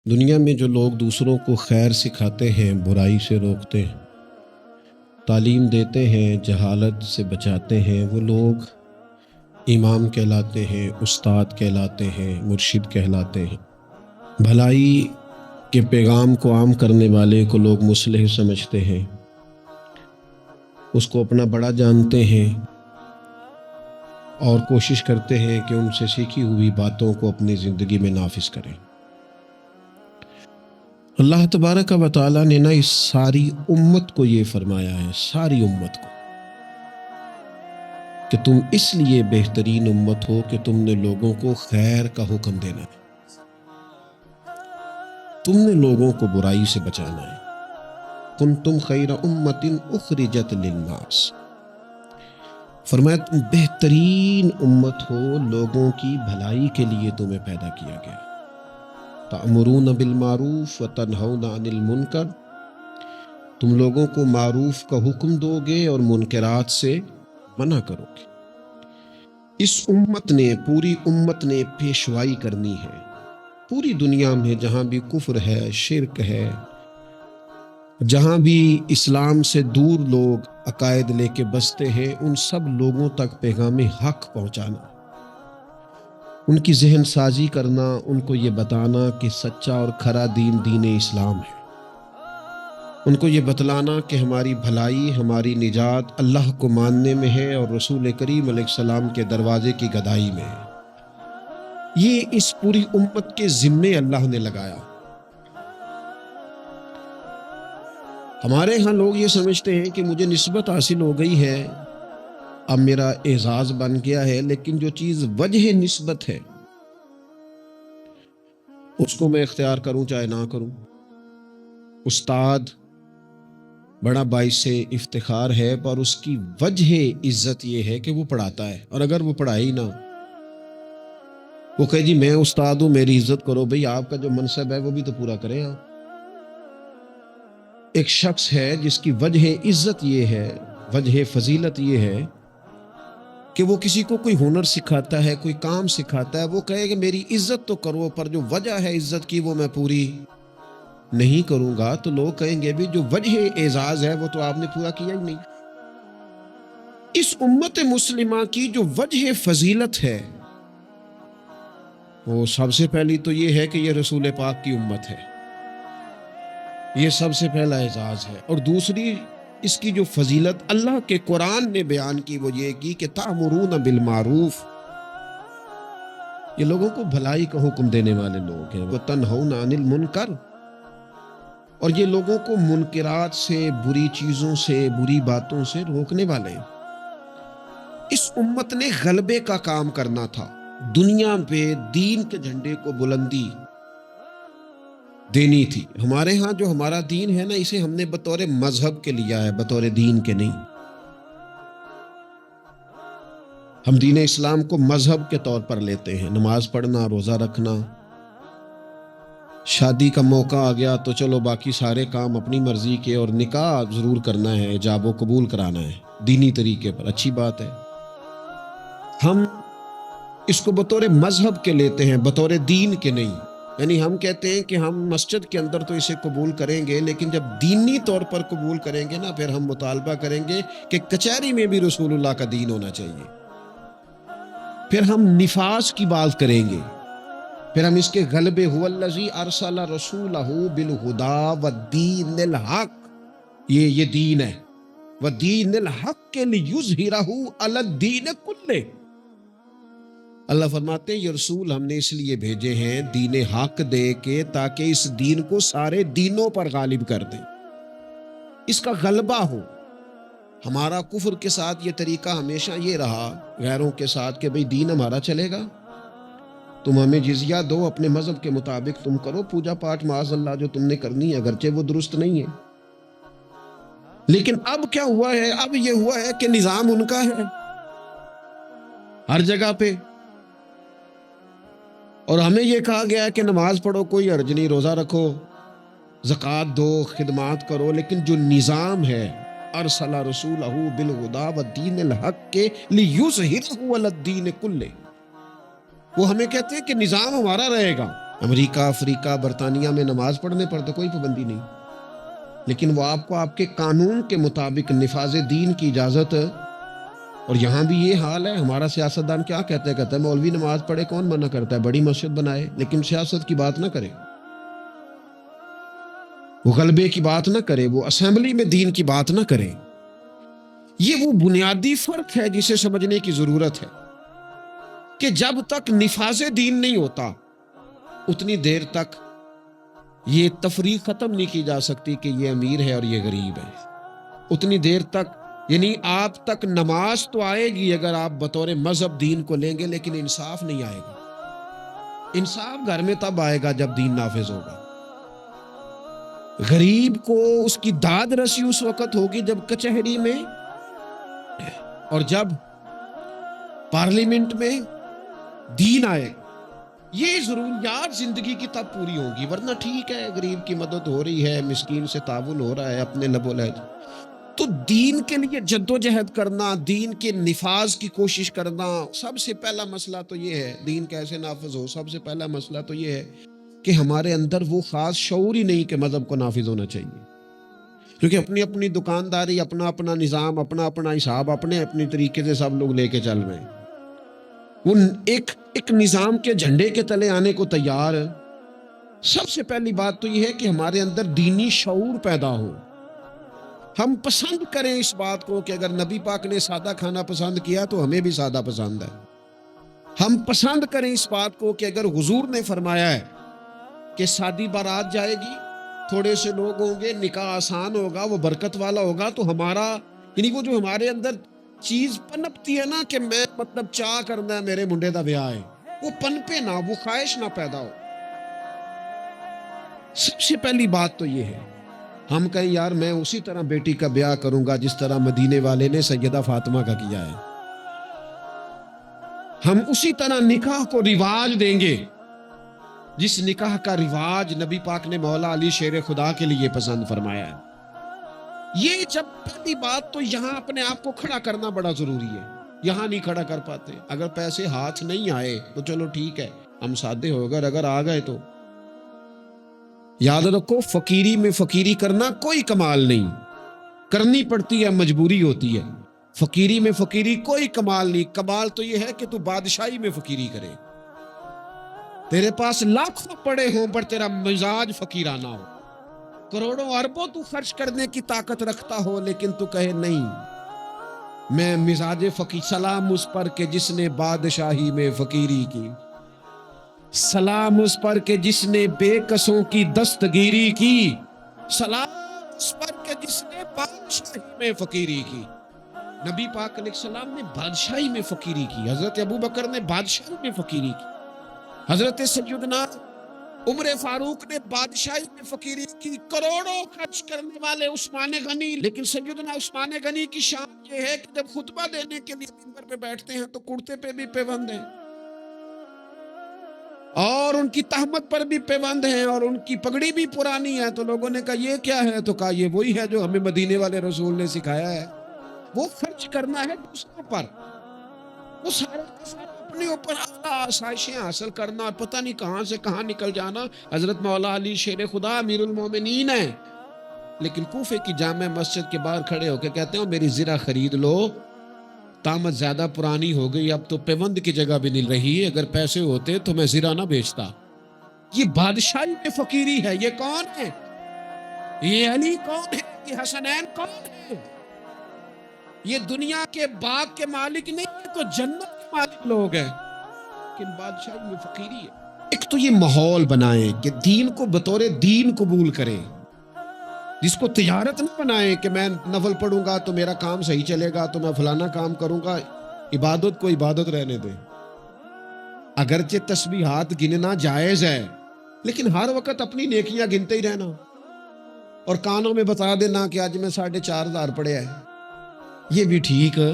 دنیا میں جو لوگ دوسروں کو خیر سکھاتے ہیں، برائی سے روکتے ہیں، تعلیم دیتے ہیں، جہالت سے بچاتے ہیں، وہ لوگ امام کہلاتے ہیں، استاد کہلاتے ہیں، مرشد کہلاتے ہیں۔ بھلائی کے پیغام کو عام کرنے والے کو لوگ مصلح سمجھتے ہیں، اس کو اپنا بڑا جانتے ہیں اور کوشش کرتے ہیں کہ ان سے سیکھی ہوئی باتوں کو اپنی زندگی میں نافذ کریں۔ اللہ تبارک و تعالیٰ نے نا اس ساری امت کو یہ فرمایا ہے، ساری امت کو، کہ تم اس لیے بہترین امت ہو کہ تم نے لوگوں کو خیر کا حکم دینا ہے، تم نے لوگوں کو برائی سے بچانا ہے۔ کنتم خیر امت اخرجت للناس، فرمایا تم بہترین امت ہو، لوگوں کی بھلائی کے لیے تمہیں پیدا کیا گیا۔ تأمرون بالمعروف وتنہون عن المنکر، تم لوگوں کو معروف کا حکم دو گے اور منکرات سے منع کرو گے۔ اس امت نے، پوری امت نے پیشوائی کرنی ہے پوری دنیا میں، جہاں بھی کفر ہے، شرک ہے، جہاں بھی اسلام سے دور لوگ عقائد لے کے بستے ہیں، ان سب لوگوں تک پیغام حق پہنچانا، ان کی ذہن سازی کرنا، ان کو یہ بتانا کہ سچا اور کھرا دین دین اسلام ہے، ان کو یہ بتلانا کہ ہماری بھلائی، ہماری نجات اللہ کو ماننے میں ہے اور رسول کریم علیہ السلام کے دروازے کی گدائی میں ہے۔ یہ اس پوری امت کے ذمے اللہ نے لگایا۔ ہمارے ہاں لوگ یہ سمجھتے ہیں کہ مجھے نسبت حاصل ہو گئی ہے، اب میرا اعزاز بن گیا ہے، لیکن جو چیز وجہ نسبت ہے اس کو میں اختیار کروں چاہے نہ کروں۔ استاد بڑا باعث افتخار ہے، پر اس کی وجہ عزت یہ ہے کہ وہ پڑھاتا ہے، اور اگر وہ پڑھائے ہی نہ، وہ کہے جی میں استاد ہوں میری عزت کرو، بھئی آپ کا جو منصب ہے وہ بھی تو پورا کریں آپ۔ ایک شخص ہے جس کی وجہ عزت یہ ہے، وجہ فضیلت یہ ہے کہ وہ کسی کو کوئی ہنر سکھاتا ہے، کوئی کام سکھاتا ہے، وہ کہے کہ میری عزت تو کرو، پر جو وجہ ہے عزت کی وہ میں پوری نہیں کروں گا، تو لوگ کہیں گے بھی جو وجہ اعزاز ہے وہ تو آپ نے پورا کیا ہی نہیں۔ اس امت مسلمہ کی جو وجہ فضیلت ہے، وہ سب سے پہلی تو یہ ہے کہ یہ رسول پاک کی امت ہے، یہ سب سے پہلا اعزاز ہے۔ اور دوسری اس کی جو فضیلت اللہ کے قرآن نے بیان کی وہ یہ کی کہ تأمرون بالمعروف، یہ لوگوں کو بھلائی کا حکم دینے والے لوگ ہیں، وتنہون عن المنکر، اور یہ لوگوں کو منکرات سے، بری چیزوں سے، بری باتوں سے روکنے والے ہیں۔ اس امت نے غلبے کا کام کرنا تھا، دنیا پہ دین کے جھنڈے کو بلندی دینی تھی۔ ہمارے ہاں جو ہمارا دین ہے نا، اسے ہم نے بطور مذہب کے لیا ہے، بطور دین کے نہیں۔ ہم دین اسلام کو مذہب کے طور پر لیتے ہیں، نماز پڑھنا، روزہ رکھنا، شادی کا موقع آ گیا تو چلو باقی سارے کام اپنی مرضی کے، اور نکاح ضرور کرنا ہے، ایجاب و قبول کرانا ہے دینی طریقے پر، اچھی بات ہے۔ ہم اس کو بطور مذہب کے لیتے ہیں، بطور دین کے نہیں۔ یعنی ہم کہتے ہیں کہ ہم مسجد کے اندر تو اسے قبول کریں گے، لیکن جب دینی طور پر قبول کریں گے نا، پھر ہم مطالبہ کریں گے کہ کچہری میں بھی رسول اللہ کا دین ہونا چاہیے۔ پھر ہم نفاذ کی بات کریں گے، پھر ہم اس کے غلبے، هو الذی ارسل رسولہ بالہدی والدین الحق، یہ دین ہے، والدین الحق لیظہرہ علی الدین کلہ۔ اللہ فرماتے ہیں یہ رسول ہم نے اس لیے بھیجے ہیں دین حق دے کے، تاکہ اس دین کو سارے دینوں پر غالب کر دیں، اس کا غلبہ ہو۔ ہمارا کفر کے ساتھ یہ طریقہ ہمیشہ یہ رہا، غیروں کے ساتھ، کہ بھئی دین ہمارا چلے گا، تم ہمیں جزیہ دو، اپنے مذہب کے مطابق تم کرو پوجا پاٹ، معاذ اللہ جو تم نے کرنی ہے، اگرچہ وہ درست نہیں ہے۔ لیکن اب کیا ہوا ہے؟ اب یہ ہوا ہے کہ نظام ان کا ہے ہر جگہ پہ، اور ہمیں یہ کہا گیا ہے کہ نماز پڑھو کوئی حرج نہیں، روزہ رکھو، زکوٰۃ دو، خدمات کرو، لیکن جو نظام ہے ارسل رسولہ بالہدی والدین الحق لیظہرہ علی الدین کلہ، وہ ہمیں کہتے ہیں کہ نظام ہمارا رہے گا، امریکہ، افریقہ، برطانیہ میں نماز پڑھنے پر تو کوئی پابندی نہیں، لیکن وہ آپ کو آپ کے قانون کے مطابق نفاذ دین کی اجازت، اور یہاں بھی یہ حال ہے۔ ہمارا سیاستدان کیا کہتا ہے مولوی نماز پڑھے، کون منع کرتا ہے، بڑی مسجد بنائے، لیکن سیاست کی بات نہ کرے، وہ غلبے کی بات نہ کرے، وہ اسمبلی میں دین کی بات نہ کرے۔ یہ وہ بنیادی فرق ہے جسے سمجھنے کی ضرورت ہے کہ جب تک نفاذ دین نہیں ہوتا اتنی دیر تک یہ تفریق ختم نہیں کی جا سکتی کہ یہ امیر ہے اور یہ غریب ہے۔ اتنی دیر تک یعنی آپ تک نماز تو آئے گی اگر آپ بطور مذہب دین کو لیں گے، لیکن انصاف نہیں آئے گا۔ انصاف گھر میں تب آئے گا جب دین نافذ ہوگا۔ غریب کو اس کی داد رسی اس وقت ہوگی جب کچہری میں اور جب پارلیمنٹ میں دین آئے گا۔ یہ ضروریات زندگی کی تب پوری ہوگی، ورنہ ٹھیک ہے غریب کی مدد ہو رہی ہے، مسکین سے تعاون ہو رہا ہے اپنے لب و لہجے، تو دین کے لیے جدوجہد کرنا، دین کے نفاذ کی کوشش کرنا، سب سے پہلا مسئلہ تو یہ ہے دین کیسے نافذ ہو۔ سب سے پہلا مسئلہ تو یہ ہے کہ ہمارے اندر وہ خاص شعور ہی نہیں کہ مذہب کو نافذ ہونا چاہیے، کیونکہ اپنی اپنی دکانداری، اپنا اپنا نظام، اپنا اپنا حساب، اپنے اپنی طریقے سے سب لوگ لے کے چل رہے ہیں۔ وہ ایک نظام کے جھنڈے کے تلے آنے کو تیار ہے۔ سب سے پہلی بات تو یہ ہے کہ ہمارے اندر دینی شعور پیدا ہو، ہم پسند کریں اس بات کو کہ اگر نبی پاک نے سادہ کھانا پسند کیا تو ہمیں بھی سادہ پسند ہے۔ ہم پسند کریں اس بات کو کہ اگر حضور نے فرمایا ہے کہ سادی بارات جائے گی، تھوڑے سے لوگ ہوں گے، نکاح آسان ہوگا، وہ برکت والا ہوگا، تو ہمارا یعنی وہ جو ہمارے اندر چیز پنپتی ہے نا کہ میں مطلب چاہ کرنا ہے میرے منڈے دا بیاہ ہے، وہ پنپے نہ، وہ خواہش نہ پیدا ہو۔ سب سے پہلی بات تو یہ ہے ہم کہیں یار میں اسی طرح بیٹی کا بیاہ کروں گا جس طرح مدینے والے نے سیدہ فاطمہ کا کیا ہے، ہم اسی طرح نکاح کو رواج دیں گے جس نکاح کا رواج نبی پاک نے مولا علی شیر خدا کے لیے پسند فرمایا ہے۔ یہ جب پہلی بات تو یہاں اپنے آپ کو کھڑا کرنا بڑا ضروری ہے، یہاں نہیں کھڑا کر پاتے۔ اگر پیسے ہاتھ نہیں آئے تو چلو ٹھیک ہے ہم سادے ہو گئے، اگر آ گئے تو یاد رکھو فقیری میں فقیری کرنا کوئی کمال نہیں، کرنی پڑتی ہے، مجبوری ہوتی ہے۔ فقیری میں فقیری کوئی کمال نہیں، کمال تو یہ ہے کہ تو بادشاہی میں فقیری کرے، تیرے پاس لاکھوں پڑے ہوں پر تیرا مزاج فقیرانہ ہو، کروڑوں اربوں تو خرچ کرنے کی طاقت رکھتا ہو لیکن تو کہے نہیں میں مزاج فقیر۔ سلام اس پر کہ جس نے بادشاہی میں فقیری کی، سلام اس پر کہ جس نے بے کسوں کی دستگیری کی، سلام اس پر کہ جس نے بادشاہی میں فقیری کی۔ نبی پاک علیہ السلام نے بادشاہی میں فقیری کی، حضرت ابو بکر نے بادشاہی میں فقیری کی، حضرت سیدنا عمر فاروق نے بادشاہی میں فقیری کی، کروڑوں خرچ کرنے والے عثمان غنی، لیکن سیدنا عثمان غنی کی شان یہ ہے کہ جب خطبہ دینے کے لیے منبر پہ بیٹھتے ہیں تو کرتے پہ بھی پیوند ہیں اور ان کی تہمت پر بھی پیوند ہیں اور ان کی پگڑی بھی پرانی ہے۔ تو لوگوں نے کہا یہ کیا ہے؟ تو کہا یہ وہی ہے جو ہمیں مدینے والے رسول نے سکھایا ہے، وہ خرچ کرنا ہے دوسروں پر، وہ سارا اپنے اوپر آسائشیں حاصل کرنا اور پتہ نہیں کہاں سے کہاں نکل جانا۔ حضرت مولا علی شیر خدا امیر المومنین ہیں، لیکن کوفے کی جامع مسجد کے باہر کھڑے ہو کے کہتے ہیں میری زرہ خرید لو، تامت زیادہ پرانی ہو گئی، اب تو پیوند کی جگہ بھی نہیں رہی، اگر پیسے ہوتے تو میں زرہ نہ بیچتا۔ یہ بادشاہی میں فقیری ہے۔ یہ کون ہے؟ یہ علی کون ہے؟ یہ حسنین کون ہے؟ یہ دنیا کے باغ کے مالک نہیں، یہ تو جنت کے مالک لوگ ہیں، لیکن بادشاہی میں فقیری ہے۔ ایک تو یہ ماحول بنائیں کہ دین کو بطور دین قبول کریں، جس کو تجارت نہ بنائیں کہ میں نفل پڑھوں گا تو میرا کام صحیح چلے گا تو میں فلانا کام کروں گا۔ عبادت کو عبادت رہنے دیں، اگرچہ تسبیحات گننا جائز ہے لیکن ہر وقت اپنی نیکیاں گنتے ہی رہنا اور کانوں میں بتا دینا کہ آج میں 4,500 پڑھے ہیں، یہ بھی ٹھیک ہے۔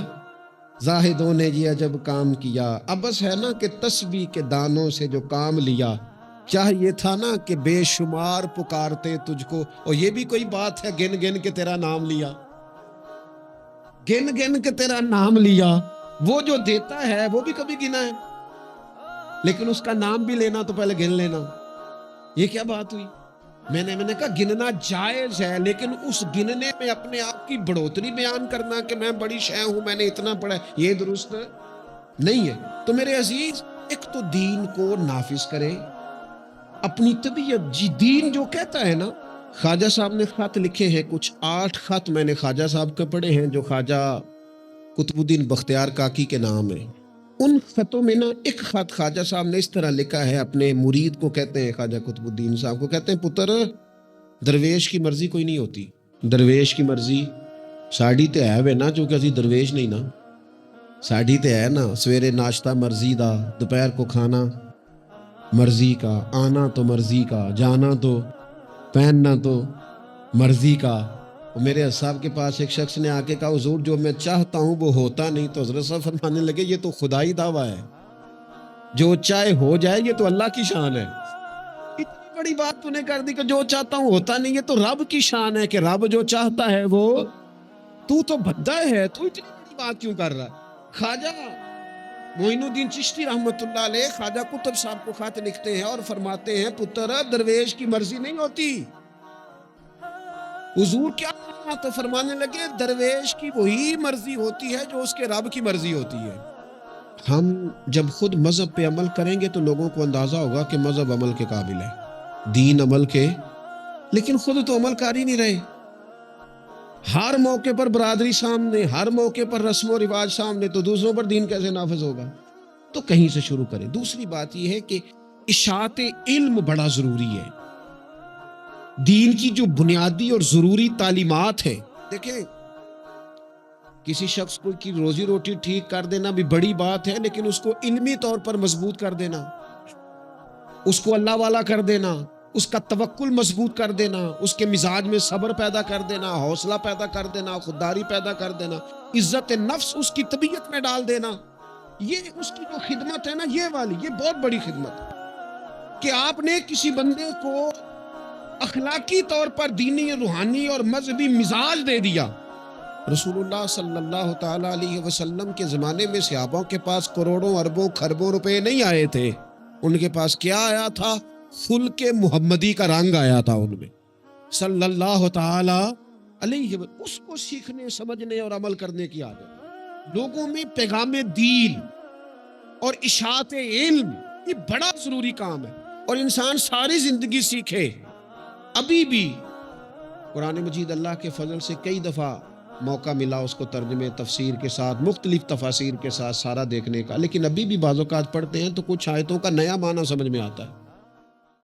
زاہدوں نے یہ عجب کام کیا، اب بس ہے نا کہ تسبیح کے دانوں سے جو کام لیا، چاہیے تھا نا کہ بے شمار پکارتے تجھ کو۔ اور یہ بھی کوئی بات ہے گن گن کے تیرا نام لیا، گن گن کے تیرا نام لیا؟ وہ جو دیتا ہے وہ بھی کبھی گنا ہے، لیکن اس کا نام بھی لینا تو پہلے گن لینا۔ یہ کیا بات ہوئی؟ میں نے کہا گننا جائز ہے، لیکن اس گننے میں اپنے آپ کی بڑھوتری بیان کرنا کہ میں بڑی شے ہوں، میں نے اتنا پڑھا، یہ درست نہیں ہے۔ تو میرے عزیز، ایک تو دین کو نافذ کرے، اپنی طبیعت، جی دین جو کہتا ہے نا، خواجہ صاحب نے خط لکھے ہیں، کچھ 8 خط میں نے خواجہ صاحب کے پڑھے ہیں جو خواجہ قطب الدین بختیار کاکی کے نام ہے۔ ان خطوں میں نا ایک خط خواجہ صاحب نے اس طرح لکھا ہے، اپنے مرید کو کہتے ہیں، خواجہ قطب الدین صاحب کو کہتے ہیں، پتر درویش کی مرضی کوئی نہیں ہوتی، درویش کی مرضی ساڑی تے ہے وے نا، چونکہ اسی درویش نہیں نا، ساڑی تے ہے نا، سویرے ناشتہ مرضی دا، دوپہر کو کھانا مرضی کا، آنا تو مرضی کا، جانا تو، پہننا تو مرضی کا۔ میرے صاحب کے پاس ایک شخص نے آ کے کہا، حضور جو میں چاہتا ہوں وہ ہوتا نہیں، تو حضرت صاحب فرمانے لگے، یہ تو خدائی دعویٰ ہے، جو چاہے ہو جائے، یہ تو اللہ کی شان ہے۔ اتنی بڑی بات تو نے کر دی کہ جو چاہتا ہوں ہوتا نہیں، یہ تو رب کی شان ہے کہ رب جو چاہتا ہے وہ، تو بھدا ہے، تو اتنی بڑی بات کیوں کر رہا ہے؟ خواجہ معین الدین چشتی رحمت اللہ علیہ خواجہ قطب صاحب کو خط لکھتے ہیں اور فرماتے ہیں، پتر درویش کی مرضی نہیں ہوتی۔ حضور کیا کہا؟ تو فرمانے لگے، درویش کی وہی مرضی ہوتی ہے جو اس کے رب کی مرضی ہوتی ہے۔ ہم جب خود مذہب پہ عمل کریں گے تو لوگوں کو اندازہ ہوگا کہ مذہب عمل کے قابل ہے، دین عمل کے، لیکن خود تو عمل کر ہی نہیں رہے۔ ہر موقع پر برادری سامنے، ہر موقع پر رسم و رواج سامنے، تو دوسروں پر دین کیسے نافذ ہوگا؟ تو کہیں سے شروع کریں۔ دوسری بات یہ ہے کہ اشاعت علم بڑا ضروری ہے۔ دین کی جو بنیادی اور ضروری تعلیمات ہے، دیکھیں کسی شخص کو کی روزی روٹی ٹھیک کر دینا بھی بڑی بات ہے، لیکن اس کو علمی طور پر مضبوط کر دینا، اس کو اللہ والا کر دینا، اس کا توکل مضبوط کر دینا، اس کے مزاج میں صبر پیدا کر دینا، حوصلہ پیدا کر دینا، خودداری پیدا کر دینا، عزت نفس اس کی طبیعت میں ڈال دینا، یہ اس کی جو خدمت ہے نا، یہ والی، یہ بہت بڑی خدمت ہے کہ آپ نے کسی بندے کو اخلاقی طور پر دینی، روحانی اور مذہبی مزاج دے دیا۔ رسول اللہ صلی اللہ تعالی علیہ وسلم کے زمانے میں صحابوں کے پاس کروڑوں اربوں خربوں روپے نہیں آئے تھے، ان کے پاس کیا آیا تھا؟ خلق محمدی کا رنگ آیا تھا ان میں، صلی اللہ تعالی علیہ وسلم۔ اس کو سیکھنے، سمجھنے اور عمل کرنے کی عادت۔ لوگوں میں پیغام دین اور اشاعت علم، یہ بڑا ضروری کام ہے، اور انسان ساری زندگی سیکھے۔ ابھی بھی قرآن مجید اللہ کے فضل سے کئی دفعہ موقع ملا اس کو ترجمے تفسیر کے ساتھ، مختلف تفاسیر کے ساتھ سارا دیکھنے کا، لیکن ابھی بھی بعض اوقات پڑھتے ہیں تو کچھ آیتوں کا نیا معنی سمجھ میں آتا ہے۔